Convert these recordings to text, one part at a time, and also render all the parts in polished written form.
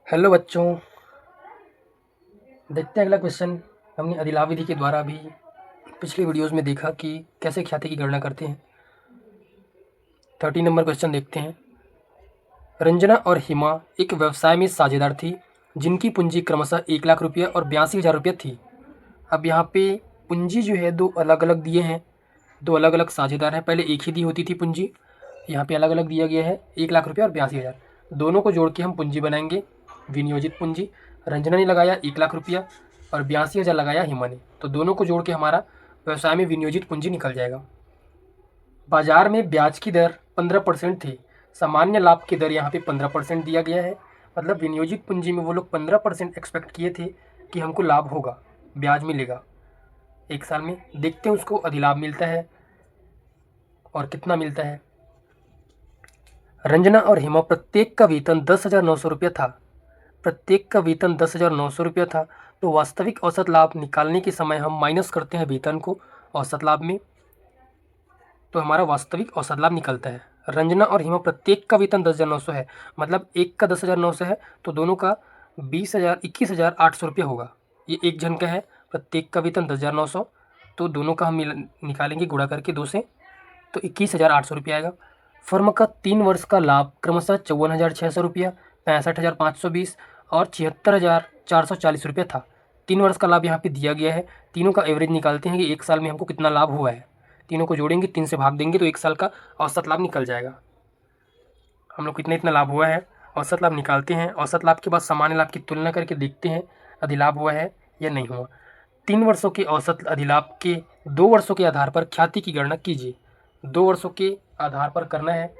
Hello बच्चों, देखते हैं अगला क्वेश्चन। हमने अदिला विधि के द्वारा भी पिछले वीडियोस में देखा कि कैसे ख्याति की गणना करते हैं। 30 नंबर क्वेश्चन देखते हैं। रंजना और हिमा एक व्यवसाय में साझेदार थी जिनकी पूंजी क्रमशः 1 लाख रुपये और 82,000 रुपये थी। अब यहाँ पे पूंजी जो है दो अलग अलग दिए हैं, दो अलग अलग साझेदार हैं। पहले एक ही दी होती थी पूंजी, यहाँ पे अलग अलग दिया गया है 1 लाख रुपये और 82,000। दोनों को जोड़ के हम पूंजी बनाएंगे, विनियोजित पूंजी। रंजना ने लगाया 1 लाख रुपया और 82,000 लगाया हिमा ने, तो दोनों को जोड़ के हमारा व्यवसाय में विनियोजित पूंजी निकल जाएगा। बाजार में ब्याज की दर 15% थी, सामान्य लाभ की दर यहाँ पे 15% दिया गया है। मतलब विनियोजित पूंजी में वो लोग 15% एक्सपेक्ट किए थे कि हमको लाभ होगा, ब्याज मिलेगा एक साल में। देखते हैं उसको अधिलाभ मिलता है और कितना मिलता है। रंजना और हिमा प्रत्येक का वेतन 10,900 रुपया था। प्रत्येक का वेतन 10,900 रुपया था, तो वास्तविक औसत लाभ निकालने के समय हम माइनस करते हैं वेतन को औसत लाभ में, तो हमारा वास्तविक औसत लाभ निकलता है। रंजना और हिमा प्रत्येक का वेतन 10,900 है, मतलब एक का 10,900 है तो दोनों का 21,800 रुपया होगा। ये एक जन का है, प्रत्येक का वेतन 10,900, तो दोनों का हम निकालेंगे गुणा करके 2 से, तो 21,800 रुपया आएगा। फर्म का 3 वर्ष का लाभ क्रमशः 54,600 रुपया, 65,520 और 76,440 रुपया था। 3 वर्ष का लाभ यहाँ पे दिया गया है। तीनों का एवरेज निकालते हैं कि एक साल में हमको कितना लाभ हुआ है। तीनों को जोड़ेंगे, 3 से भाग देंगे तो एक साल का औसत लाभ निकल जाएगा। हम लोग कितना इतना लाभ हुआ है, औसत लाभ निकालते हैं। औसत लाभ के बाद सामान्य लाभ की तुलना करके देखते हैं अधिलाभ हुआ है या नहीं हुआ। 3 वर्षों के औसत अधिलाभ के 2 वर्षों के आधार पर ख्याति की गणना कीजिए। 2 वर्षों के आधार पर करना है।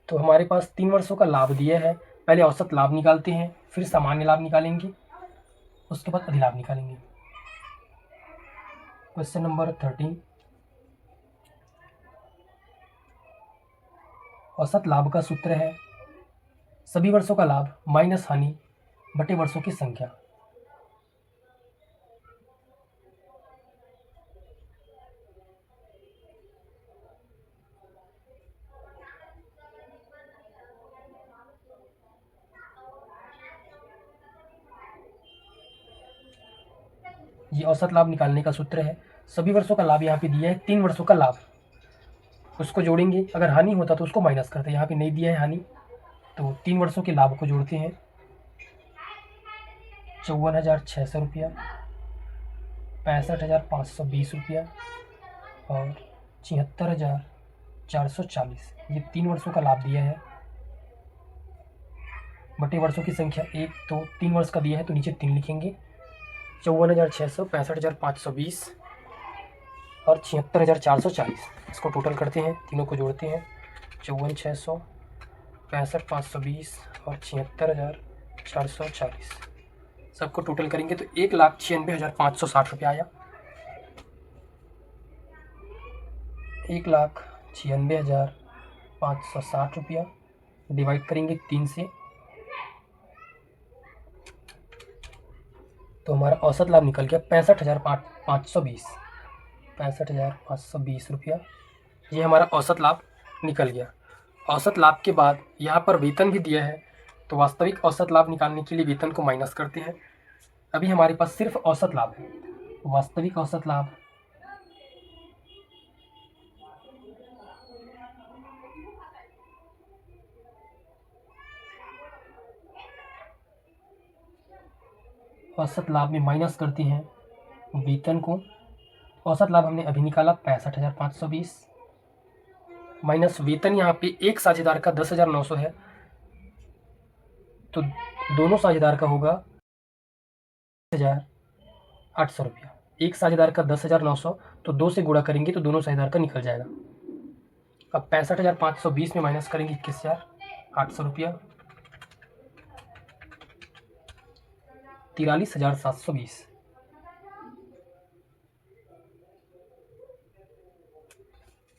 तो हमारे पास 3 वर्षों का लाभ दिया है। पहले औसत लाभ निकालते हैं, फिर सामान्य लाभ निकालेंगे, उसके बाद अधिलाभ निकालेंगे। Question number 13। औसत लाभ का सूत्र है सभी वर्षों का लाभ माइनस हानि बटे वर्षों की संख्या। ये औसत लाभ निकालने का सूत्र है। सभी वर्षों का लाभ यहाँ पे दिया है, 3 वर्षों का लाभ, उसको जोड़ेंगे। अगर हानि होता तो उसको माइनस करते, यहाँ पे नहीं दिया है हानि, तो 3 वर्षों के लाभ को जोड़ते हैं। 54,600 रुपया, 65,520 रुपया और 76,440, ये 3 वर्षों का लाभ दिया है। बटे वर्षों की संख्या 1, तो 3 वर्ष का दिया है तो नीचे 3 लिखेंगे। 54,600, 65,520 और 76,440, इसको टोटल करते हैं, तीनों को जोड़ते हैं। 54,600, 65,520 और 76,440, सबको टोटल करेंगे तो 1,96,560 रुपया आया। 1,96,560 रुपया डिवाइड करेंगे 3 से, तो हमारा औसत लाभ निकल गया 65,520, 65,520 रुपया। ये हमारा औसत लाभ निकल गया। औसत लाभ के बाद यहाँ पर वेतन भी दिया है, तो वास्तविक औसत लाभ निकालने के लिए वेतन को माइनस करते हैं। अभी हमारे पास सिर्फ औसत लाभ है, वास्तविक औसत लाभ औसत लाभ में माइनस करते हैं वेतन को। औसत लाभ हमने अभी निकाला 65,520 माइनस वेतन, यहाँ पे एक साझेदार का 10,900 है, तो दोनों साझेदार का होगा 10,800 रुपया। एक साझेदार का 10,900, तो 2 से गुणा करेंगे तो दोनों साझेदार का निकल जाएगा। अब 65,520 में माइनस करेंगे 21,800 रुपया, 43,720,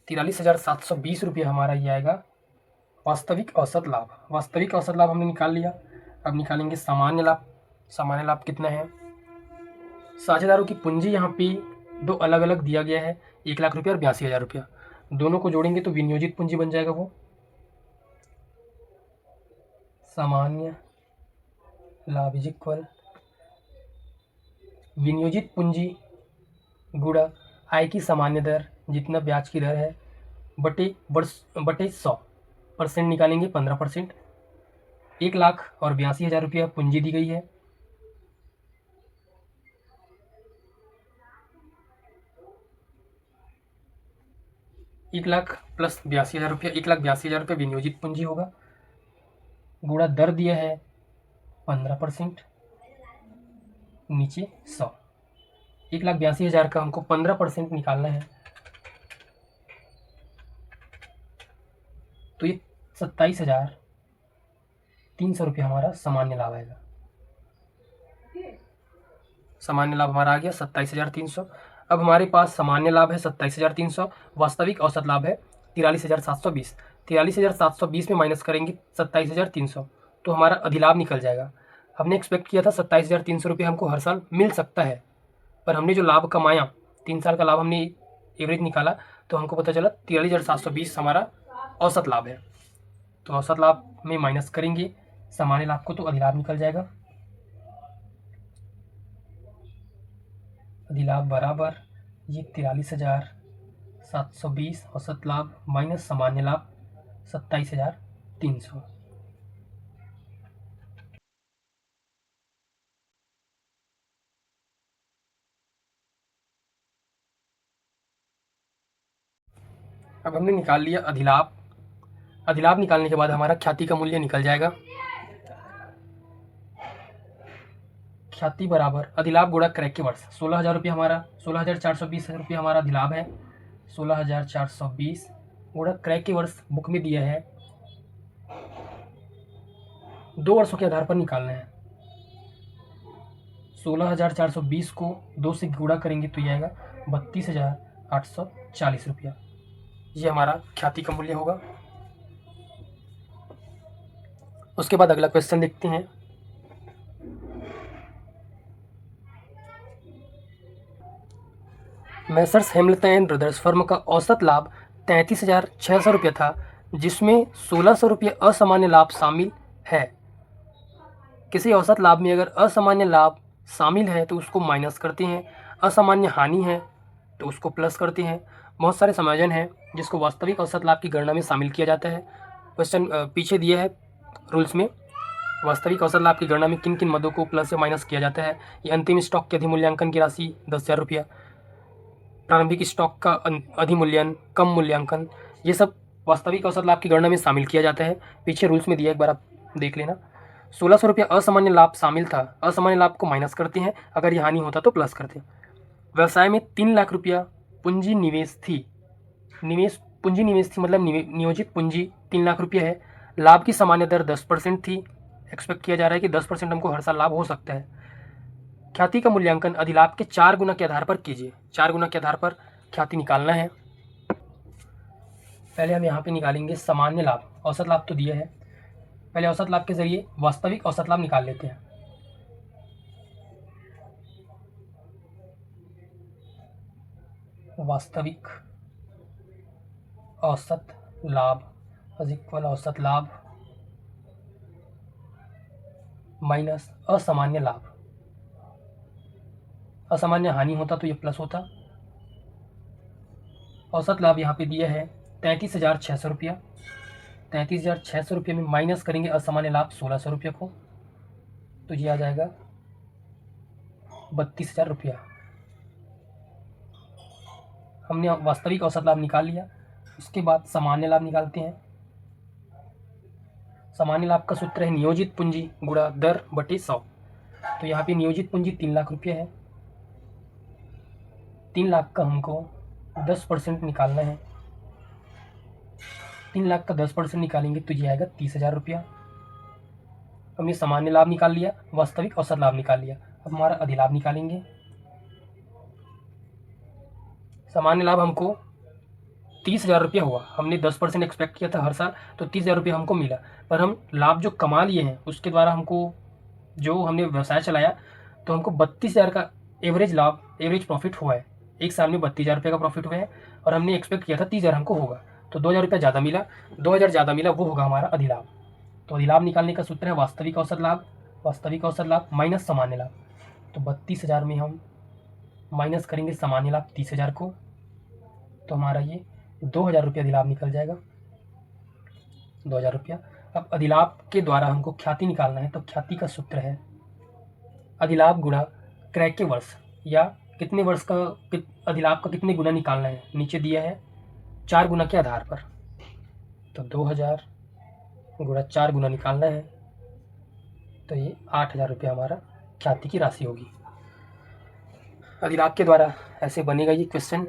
43,720 रुपया हमारा ये आएगा वास्तविक औसत लाभ। वास्तविक औसत लाभ हमने निकाल लिया। अब निकालेंगे सामान्य लाभ। सामान्य लाभ कितना है, साझेदारों की पूंजी यहाँ पे दो अलग अलग दिया गया है, 1 लाख रुपया और 82,000 रुपया। दोनों को जोड़ेंगे तो विनियोजित पूंजी बन जाएगा वो सामान्य लाभ इज इक्वल विनियोजित पूंजी गुणा आय की सामान्य दर जितना ब्याज की दर है बटे 100% निकालेंगे 15%। 1,82,000 रुपया पूंजी दी गई है। एक लाख प्लस 82,000 रुपया 1,82,000 रुपया विनियोजित पूंजी होगा गुणा दर दिया है 15%, नीचे 100। 1,82,000 का हमको 15% निकालना है तो ये 27,300 रुपया हमारा सामान्य लाभ आएगा। सामान्य लाभ हमारा आ गया 27,300। अब हमारे पास सामान्य लाभ है 27,300, वास्तविक औसत लाभ है 43,720। 43,720 में माइनस करेंगे 27,300 तो हमारा अधिलाभ निकल जाएगा। हमने एक्सपेक्ट किया था 27,300 रुपये हमको हर साल मिल सकता है, पर हमने जो लाभ कमाया 3 साल का लाभ हमने एवरेज निकाला तो हमको पता चला 43,720 हमारा औसत लाभ है। तो औसत लाभ में माइनस करेंगे सामान्य लाभ को तो अधिलाभ निकल जाएगा। अधिलाभ बराबर ये 43,720 औसत लाभ माइनस सामान्य लाभ 27,300। अब हमने निकाल लिया अधिलाभ। अधिलाभ निकालने के बाद हमारा ख्याति का मूल्य निकल जाएगा। ख्याति बराबर अधिलाभ गुणा क्रय के वर्ष 16,000 रुपये हमारा 16,420 रुपये हमारा अधिलाभ है। 16,420 गुणा क्रय के वर्ष बुक में दिया है 2 वर्षों के आधार पर निकालना है। 16,420 को 2 से गुणा करेंगे तो ये आएगा 32,840 रुपया। ये हमारा ख्याति का मूल्य होगा। उसके बाद अगला क्वेश्चन देखते हैं। Messrs Hamilton and brothers firm का औसत लाभ 33,600 रुपये था, जिसमें 1,600 रुपये असामान्य लाभ शामिल है। किसी औसत लाभ में अगर असामान्य लाभ शामिल है तो उसको माइनस करते हैं, असामान्य हानि है तो उसको प्लस करते हैं। बहुत सारे समायोजन हैं जिसको वास्तविक औसत लाभ की गणना में शामिल किया जाता है। क्वेश्चन पीछे दिया है रूल्स में, वास्तविक औसत लाभ की गणना में किन किन मदों को प्लस या माइनस किया जाता है। ये अंतिम स्टॉक के अधिमूल्यांकन की राशि 10,000 रुपया, प्रारंभिक स्टॉक का अधिमूल्यन, कम मूल्यांकन, ये सब वास्तविक औसत लाभ की गणना में शामिल किया जाता है। पीछे रूल्स में दिया, एक बार आप देख लेना। 1,600 रुपया असामान्य लाभ शामिल था, असामान्य लाभ को माइनस करते हैं, अगर ये हानि होता तो प्लस करते हैं। व्यवसाय में 3 लाख रुपया पूंजी निवेश थी, पूंजी निवेश थी मतलब नियोजित पूंजी 3 लाख रुपया है। लाभ की सामान्य दर 10% थी, एक्सपेक्ट किया जा रहा है कि 10% हमको हर साल लाभ हो सकता है। ख्याति का मूल्यांकन अधिलाभ के 4 गुना के आधार पर कीजिए। 4 गुना के आधार पर ख्याति निकालना है। पहले हम यहाँ पे निकालेंगे सामान्य लाभ, औसत लाभ तो दिया है, पहले औसत लाभ के जरिए वास्तविक औसत लाभ निकाल लेते हैं। वास्तविक औसत लाभ इज इक्वल औसत लाभ माइनस असामान्य लाभ। असामान्य हानि होता तो ये प्लस होता। औसत लाभ यहाँ पे दिया है 33,600 रुपया। 33,600 रुपये में माइनस करेंगे असामान्य लाभ 1,600 रुपये को, तो ये आ जाएगा 32,000 रुपया। हमने वास्तविक औसत लाभ निकाल लिया। उसके बाद सामान्य लाभ निकालते हैं। सामान्य लाभ का सूत्र है नियोजित पूंजी गुणा दर बटे 100। तो यहाँ पे नियोजित पूंजी 3 लाख रुपये है। 3 लाख का हमको 10% निकालना है। 3 लाख का 10% निकालेंगे तो ये आएगा 30,000 रुपया। हमने सामान्य लाभ निकाल लिया, वास्तविक औसत लाभ निकाल लिया। अब हमारा अधिलाभ निकालेंगे। सामान्य लाभ हमको 30,000 रुपया हुआ। हमने 10% एक्सपेक्ट किया था हर साल, तो 30,000 रुपया हमको मिला। पर हम लाभ जो कमा लिए हैं उसके द्वारा हमको, जो हमने व्यवसाय चलाया, तो हमको 32,000 का एवरेज लाभ, एवरेज प्रॉफिट हुआ है। एक साल में 32,000 रुपये का प्रॉफिट हुआ है और हमने एक्सपेक्ट किया था 30,000 हमको होगा, तो 2,000 रुपया ज़्यादा मिला, 2,000 ज़्यादा मिला, वो होगा हमारा अधिलाभ। तो अधिलाभ निकालने का सूत्र है वास्तविक औसत लाभ, वास्तविक औसत लाभ माइनस सामान्य लाभ। तो 32,000 में हम माइनस करेंगे सामान्य लाभ 30,000 को, तो हमारा ये 2,000 रुपया अधिलाभ निकल जाएगा, 2,000 रुपया। अब अधिलाभ के द्वारा हमको ख्याति निकालना है, तो ख्याति का सूत्र है अधिलाभ गुणा क्रय के वर्ष, या कितने वर्ष का अधिलाभ का कितने गुना निकालना है, नीचे दिया है 4 गुना के आधार पर। तो 2,000 गुणा 4 गुना निकालना है, तो ये 8,000 रुपया हमारा ख्याति की राशि होगी। अधिलाभ के द्वारा ऐसे बनेगा ये क्वेश्चन।